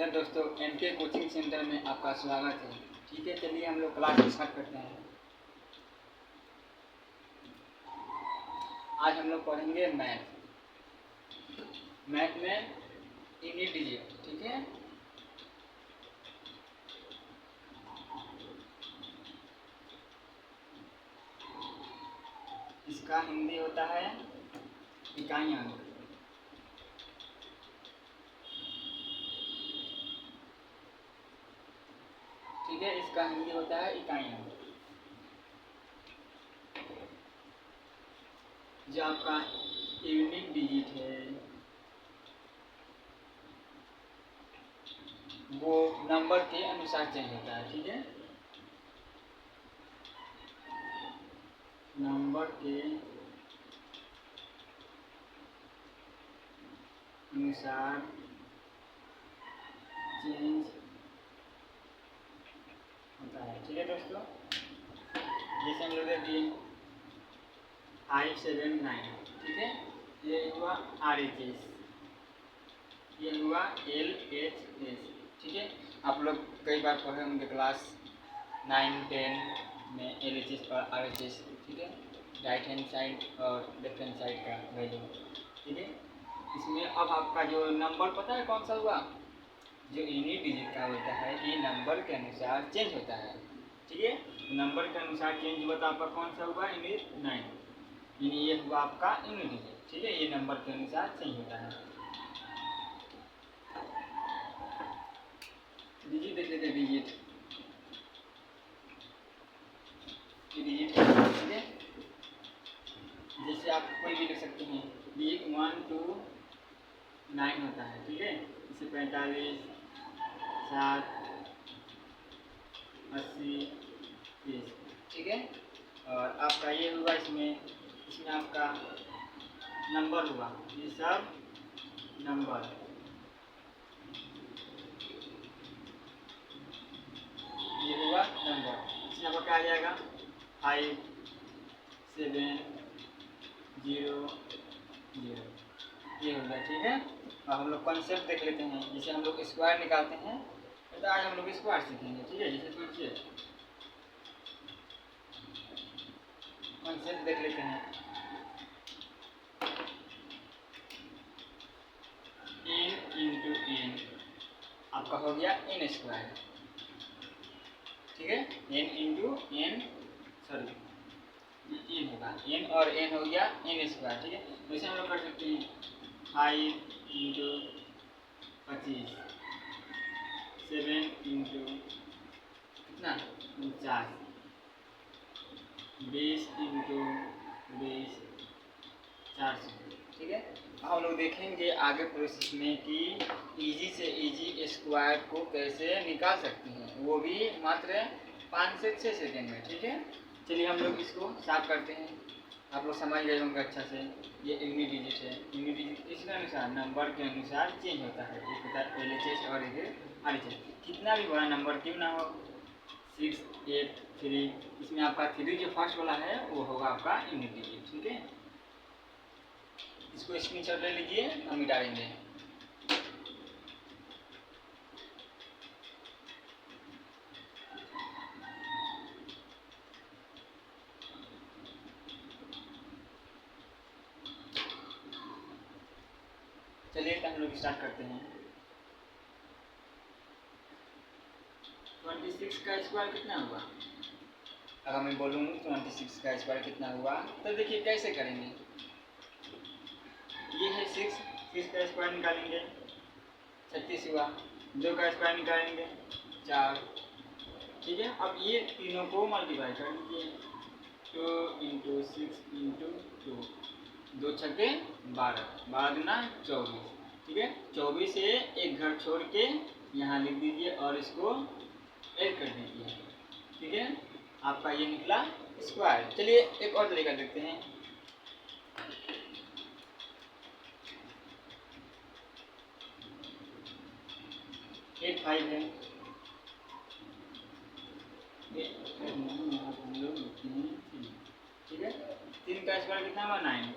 नमस्कार दोस्तों, N K coaching centre में आपका स्वागत है। ठीक है, चलिए हम लोग क्लास स्टार्ट करते हैं। आज हम लोग पढ़ेंगे मैथ में यूनिट डिजिट। ठीक है, इसका हिंदी होता है इकाई अंक। ठीक है, इसका हिंदी होता है इकाई अंक। जो आपका यूनिट डिजिट है वो नंबर के अनुसार चेंज होता है। ठीक है, नंबर के अनुसार चेंज होता है। ठीक है दोस्तों, जैसे हम लोग दिए 5, 7, 9। ठीक है, ये हुआ RHS, ये हुआ LHS। ठीक है, आप लोग कई बार पढ़े होंगे क्लास 9, 10 में LHS और RHS। ठीक है, राइट हैंड साइड और लेफ्ट हैंड साइड का वैल्यू। ठीक है, इसमें अब आपका जो नंबर पता है कौन सा हुआ, जो यूनिट डिजिट का होता है ये नंबर के अनुसार चेंज होता है। ठीक है, नंबर के अनुसार चेंज हुआ तो आपका कौन सा हुआ, यूनिट 9, यानी ये हुआ आपका यूनिट डिजिट। ठीक है, ये नंबर के अनुसार चेंज होता है। डिजिट देख लेते हैं, डिजिट। ठीक है, जैसे आप कोई भी लिख सकते हैं, डिजिट 1 to 9 होता है। ठीक है, जैसे 45, 7, 80, 30। ठीक है, और आपका ये हुआ इसमें आपका नंबर हुआ, ये सब नंबर। ये हुआ नंबर, इसमें आपका क्या आ जाएगा, 5, 7, 0, 0, ये होगा। ठीक है, और हम लोग कॉन्सेप्ट देख लेते हैं। जैसे हम लोग स्क्वायर निकालते हैं तो आज हम लोग स्क्वायर सीखेंगे। ठीक है, जैसे सोचिए कॉन्सेप्ट देख लेते हैं। n इंटू n आपका हो गया n स्क्वायर। ठीक है, n into n, sorry n होगा, n और n हो गया n स्क्वायर। ठीक है, वैसे हम लोग कर सकते हैं 5 इंटू 25, 7 इंटू कितना 49, 20 इंटू 20, 400। ठीक है, हम लोग देखेंगे आगे प्रोसेस में कि इजी से इजी स्क्वायर को कैसे निकाल सकते हैं, वो भी मात्र 5 से 6 सेकेंड में। ठीक है, चलिए हम लोग इसको साफ करते हैं। आप लोग समझ गए होंगे अच्छा से। ये यूनिट डिजिट है, यूनिट डिजिट इसके अनुसार नंबर के अनुसार चेंज होता है। एक होता है LHS और एक RHS। कितना भी बड़ा नंबर क्यों ना हो, 6, 8, 3, इसमें आपका 3 जो फर्स्ट वाला है वो होगा आपका यूनिट डिजिट। ठीक है, इसको स्क्रीनशॉट ले लीजिए, हम मिटा देंगे। चलिए तो हम लोग स्टार्ट करते हैं। 26 का स्क्वायर कितना हुआ, अगर मैं बोलूँ 26 का स्क्वायर कितना हुआ तो देखिए कैसे करेंगे। ये है 6 का स्क्वायर निकालेंगे 36 हुआ, 2 का स्क्वायर निकालेंगे 4। ठीक है, अब ये तीनों को मल्टीप्लाई कर लीजिए, 2 इंटू 6 इंटू 2, 2 छक्के 12, 12 दूना 24। ठीक है, 24 से एक घर छोड़ के यहाँ लिख दीजिए और इसको ऐड कर दीजिए। ठीक है, आपका ये निकला स्क्वायर। चलिए एक और तरीका देखते हैं। 8, 5 है, ठीक है, 3 का स्क्वायर कितना हुआ 9,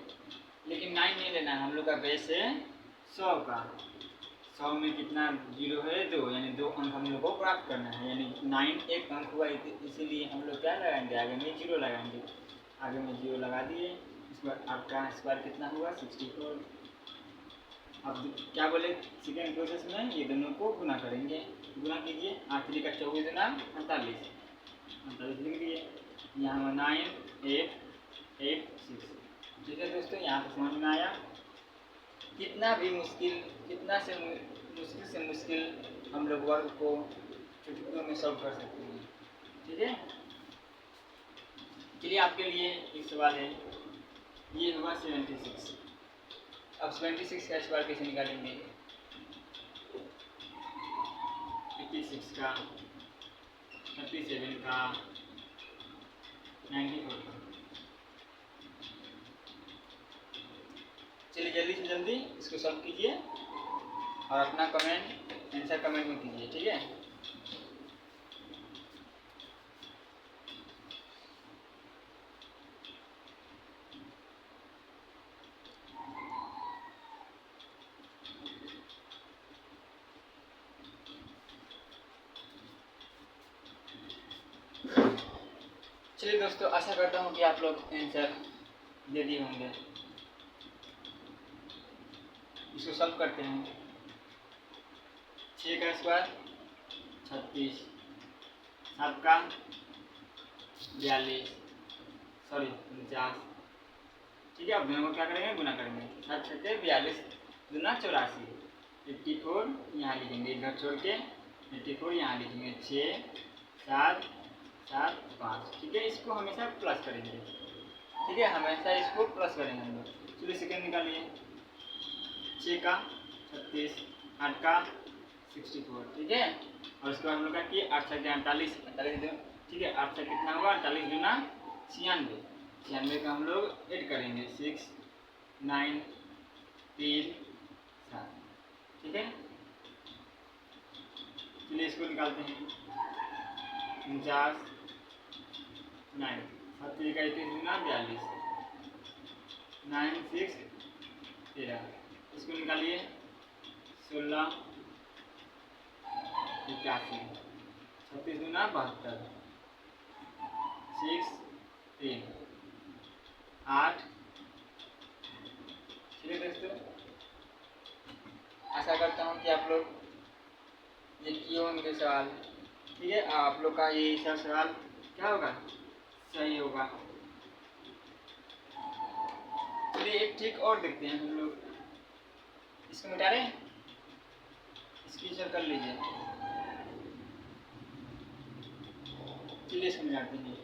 लेकिन 9 नहीं लेना है, हम लोग का बेस है 100 का। 100 में कितना जीरो है? 2, यानी 2 अंक हम लोग को प्राप्त करना है, यानी 9 एक अंक हुआ, इसीलिए हम लोग क्या लगाएंगे? आगे में 0 लगाएंगे। आगे में 0 लगा दिए। इस बार आपका स्क्वायर कितना हुआ? 64। अब क्या बोले सेकेंड प्रोसेस में? ये दोनों को गुना करेंगे। गुना कीजिए। 8 3 का 24 गुना 48, 48 लिख दिए। यहाँ 9 8 8 6। ठीक है दोस्तों, यहाँ पर समझ में आया? कितना भी मुश्किल, कितना से मुश्किल हम लोग वर्ग को चुटकियों में सॉल्व कर सकते हैं। ठीक है, चलिए आपके लिए एक सवाल है। ये हुआ 76। अब 76 का स्क्वायर कैसे निकालेंगे? 86 का, 37 का, 94 का। चलिए जल्दी से जल्दी इसको सॉल्व कीजिए और अपना कमेंट आंसर कमेंट में कीजिए। ठीक है, चलिए दोस्तों, आशा करता हूँ कि आप लोग आंसर दे दिए होंगे। इसको सॉल्व करते हैं। 6 का स्क्वायर 36, 7 का 42, सॉरी 49। ठीक है, अब दोनों को क्या करेंगे? गुना करेंगे। 7 छठे 42 दूना 84, 84 यहाँ लिखेंगे, इधर छोड़ के 84 यहाँ लिखेंगे। 6 7 7 5। ठीक है, इसको हमेशा प्लस करेंगे। ठीक है, हमेशा इसको प्लस करेंगे हम लोग। चलिए सेकेंड निकालिए। 6 का 36, 8 का 64। ठीक है, और उसके बाद हम लोग क्या किए? 8 7 48, 48। ठीक है, 8 से कितना होगा? 48 दूना 96, 96 का हम लोग ऐड करेंगे। 6 9 3 7। ठीक है, चलिए इसको निकालते हैं। 49 9 7 3 का 31 दूना 42, 9 6 13। इसको निकालिए। 16 81, 36 दूना 72, 6 3 8। ठीक है दोस्तों, आशा करता हूँ कि आप लोग ये किए होंगे सवाल। ठीक है, आप लोग का ये सब सवाल क्या होगा? सही होगा। चलिए एक ठीक और देखते हैं हम लोग। इसको मिटा रहे हैं, स्क्रीनशॉट कर लीजिए। चलिए इसको मिटाते हैं।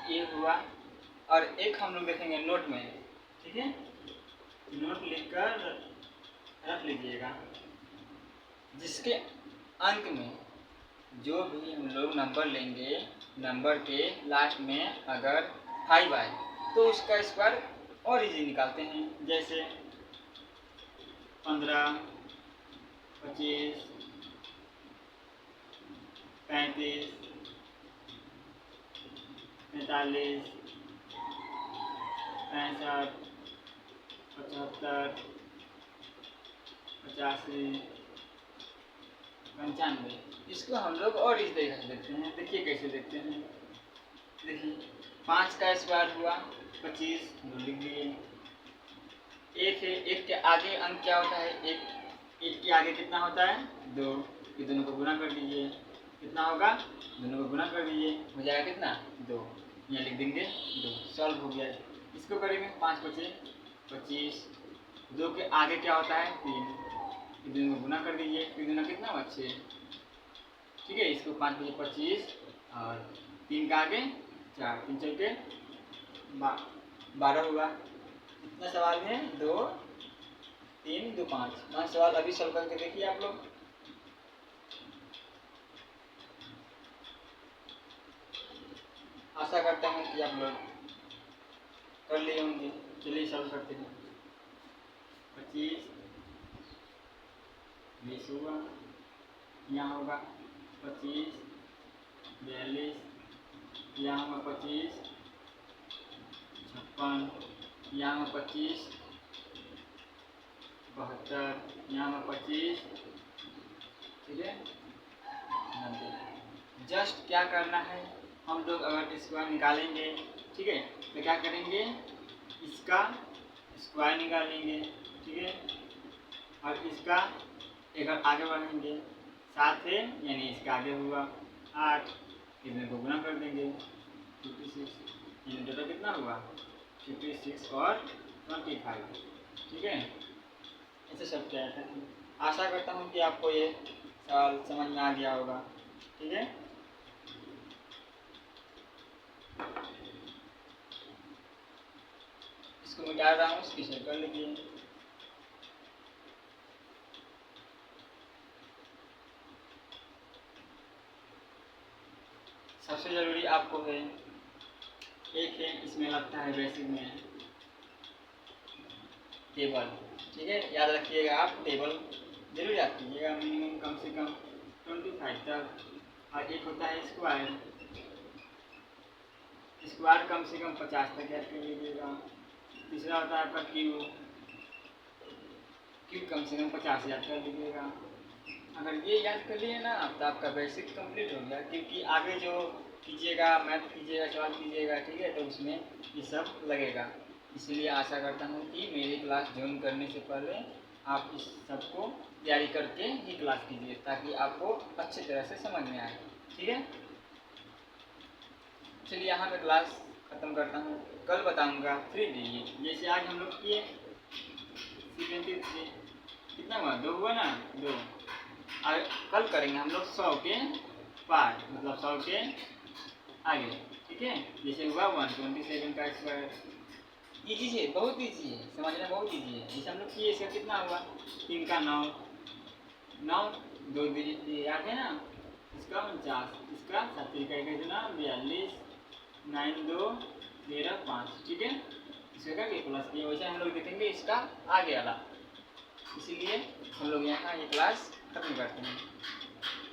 ये हुआ, और एक हम लोग देखेंगे नोट में। ठीक है, नोट लिखकर रख लीजिएगा। जिसके अंत में जो भी हम लोग नंबर लेंगे, नंबर के लास्ट में अगर 5 आए तो उसका स्क्वायर और इजी निकालते हैं। जैसे 15 25 35 45 65 75 85 95। इसको हम लोग और इस तरीके से देखते हैं। देखिए कैसे देखते हैं। देखिए 5 का स्क्वायर हुआ 25, लिख दिए। 1 है, 1 के आगे अंक क्या होता है? 1 के आगे कितना होता है? 2। ये दोनों को गुना कर दीजिए। कितना होगा? दोनों को गुना कर दीजिए, हो जाएगा कितना? 2। यहाँ लिख देंगे 2। सॉल्व हो गया। इसको करेंगे 5 बचे 25, 2 के आगे क्या होता है? 3। ये दोनों को गुना कर दीजिए, फिर दोनों कितना हुआ? 6। ठीक है, इसको 5 बजे 25 और 3 का आगे 4, 3 चल के 12 हुआ। कितना सवाल में? 2 3 2 5। 5 सवाल अभी सॉल्व करके देखिए आप लोग। आशा करता हूँ कि आप लोग कर लिए होंगे। चलिए सॉल्व करते हैं। 25 20 हुआ, यहाँ होगा 25, 42, यहाँ होगा 25, 56, यहाँ होगा 25, 72, यहाँ होगा 25, ठीक है 90। जस्ट क्या करना है, हम लोग अगर स्क्वायर निकालेंगे, ठीक है, तो क्या करेंगे, इसका स्क्वायर निकालेंगे, ठीक है, और इसका एक आगे बढ़ेंगे 7 है, यानी इसका आगे हुआ 8, इसमें को गुना कर देंगे 56, यानी टोटल कितना हुआ 56 और 25, ठीक है। ऐसे सब क्या है। आशा करता हूँ कि आपको ये सवाल समझ में आ गया होगा, ठीक है। इसको मिटा रहा हूँ, इसकी शेयर कर लीजिए। सबसे ज़रूरी आपको है, एक है इसमें लगता है बेसिक में टेबल, ठीक है, याद रखिएगा आप टेबल जरूर याद कीजिएगा, मिनिमम कम से कम 25 तक। और एक होता है स्क्वायर, स्क्वायर कम से कम 50 तक याद कर लीजिएगा। तीसरा होता है आपका क्यूब, क्यूब कम से कम 50 याद कर लीजिएगा। अगर ये याद कर लिए ना तो आपका बेसिक कंप्लीट हो गया, क्योंकि आगे जो कीजिएगा, मैथ कीजिएगा, सवाल कीजिएगा, ठीक है, तो उसमें ये सब लगेगा। इसलिए आशा करता हूँ कि मेरी क्लास ज्वाइन करने से पहले आप इस सब को तैयारी करके ही क्लास कीजिए, ताकि आपको अच्छी तरह से समझ में आए, ठीक है। चलिए यहाँ मैं क्लास ख़त्म करता हूँ, कल बताऊँगा 3D। जैसे आज हम लोग किए 73, कितना हुआ 2 हुआ ना 2, और कल करेंगे हम लोग 100 के पार्ट, मतलब 100 के आगे, ठीक है। जैसे हुआ 127 का स्क्वायर, ईजी है, बहुत ईजी है, समझना बहुत ईजी है। जैसे हम लोग किए, इसका कितना हुआ 3 का 9, 9 2 डिजिट याद है ना, इसका 49, इसका 70 का कितना 42, 9 2 13 5, ठीक है। इसका क्या प्लस किया, वैसे हम लोग देखेंगे इसका आगे वाला, इसीलिए हम लोग यहाँ ये क्लास खत्म करते हैं,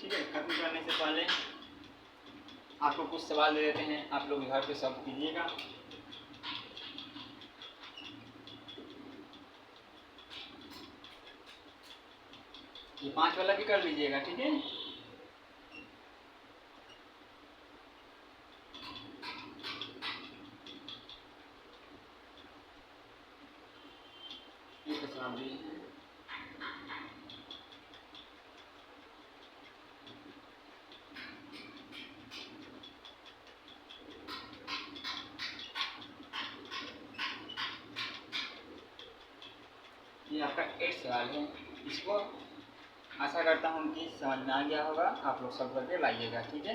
ठीक है। खत्म करने से पहले आपको कुछ सवाल दे देते हैं, आप लोग घर पे सब कीजिएगा। ये 5 वाला भी कर लीजिएगा, ठीक है। ये तो सवाल भी है, ये आपका 8 सवाल है। इसको आशा करता हूँ कि समझ में आ गया होगा, आप लोग सब करके लाइएगा, ठीक है।